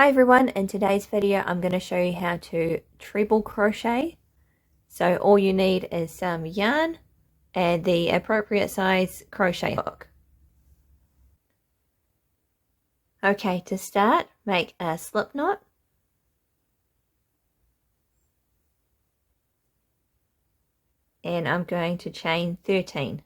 Hi everyone, in today's video I'm going to show you how to treble crochet. So all you need is some yarn and the appropriate size crochet hook. Okay, to start, make a slip knot. And I'm going to chain 13.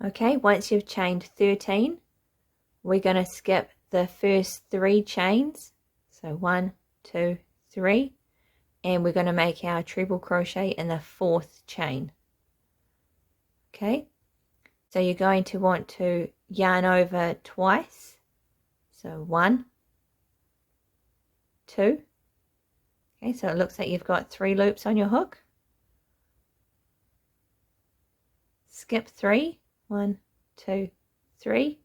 Okay, once you've chained 13, we're going to skip the first 3 chains. So 1, 2, 3, and we're going to make our treble crochet in the 4th chain. Okay, so you're going to want to yarn over twice. So 1, 2. Okay, so it looks like you've got 3 loops on your hook. Skip 3, 1, 2, 3,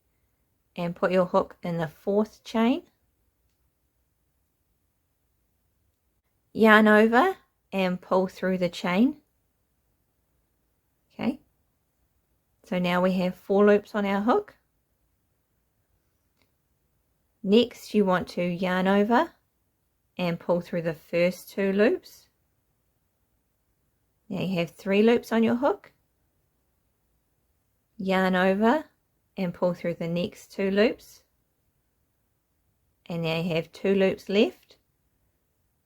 and put your hook in the 4th chain. Yarn over and pull through the chain. Okay, so now we have 4 loops on our hook. Next you want to yarn over and pull through the first 2 loops. Now you have 3 loops on your hook. Yarn over and pull through the next 2 loops, and now you have 2 loops left.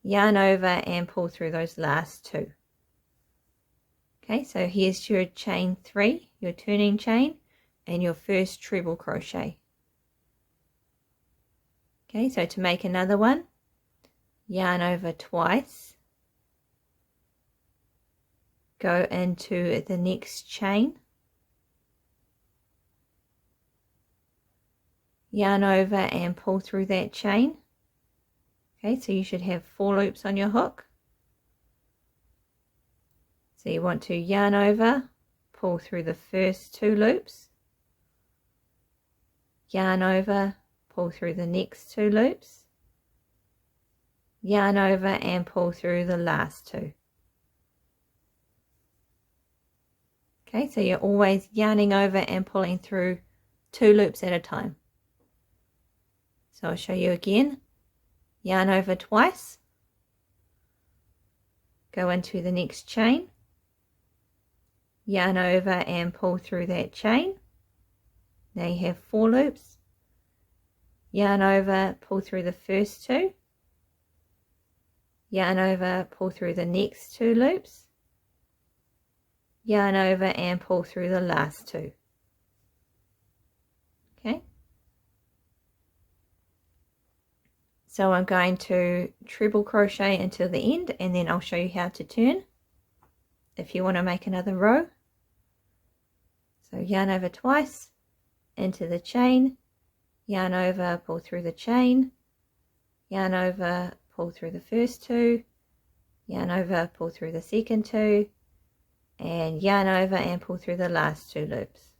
Yarn over and pull through those last 2. Okay, so here's your chain 3, your turning chain, and your first treble crochet. Okay, so to make another one, yarn over twice, go into the next chain, yarn over and pull through that chain. Okay, so you should have 4 loops on your hook. So you want to yarn over, pull through the first 2 loops, yarn over, pull through the next 2 loops, yarn over and pull through the last 2. Okay, so you're always yarning over and pulling through 2 loops at a time. So I'll show you again. Yarn over twice, go into the next chain, yarn over and pull through that chain. Now you have 4 loops. Yarn over, pull through the first 2, yarn over, pull through the next 2 loops, yarn over and pull through the last 2. Okay, so I'm going to treble crochet until the end, and then I'll show you how to turn if you want to make another row. So yarn over twice, into the chain, yarn over, pull through the chain, yarn over, pull through the first 2, yarn over, pull through the second 2, and yarn over and pull through the last 2 loops.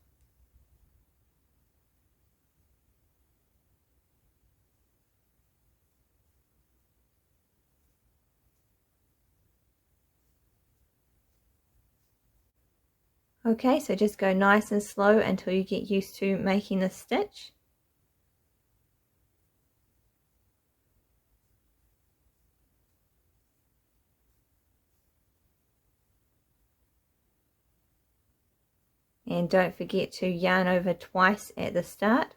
Okay, so just go nice and slow until you get used to making the stitch. And don't forget to yarn over twice at the start.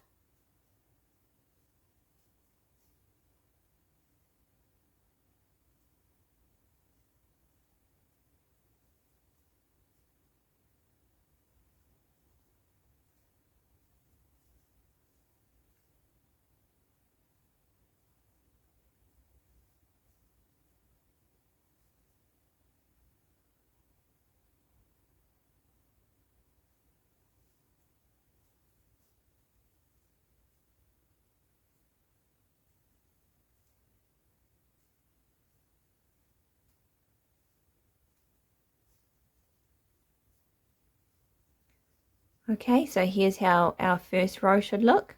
Okay, so here's how our first row should look.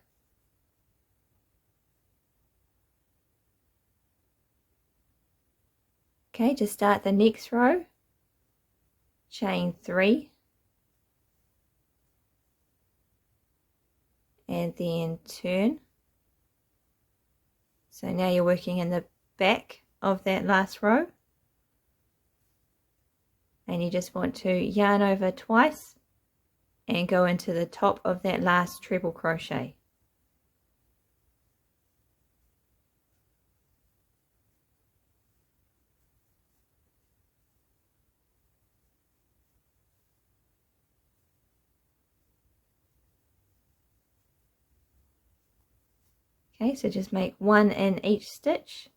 Okay, to start the next row, chain 3 and then turn. So now you're working in the back of that last row, and you just want to yarn over twice and go into the top of that last treble crochet. Okay, so just make 1 in each stitch.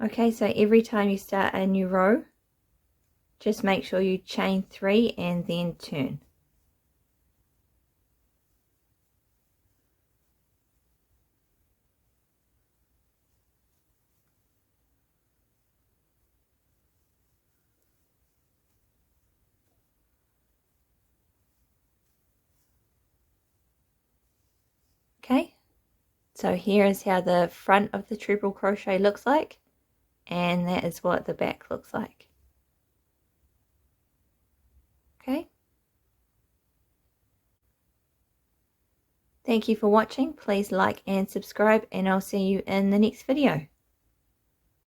Okay, so every time you start a new row, just make sure you chain 3 and then turn. Okay, so here is how the front of the treble crochet looks like, and that is what the back looks like. Okay. Thank you for watching. Please like and subscribe, and I'll see you in the next video.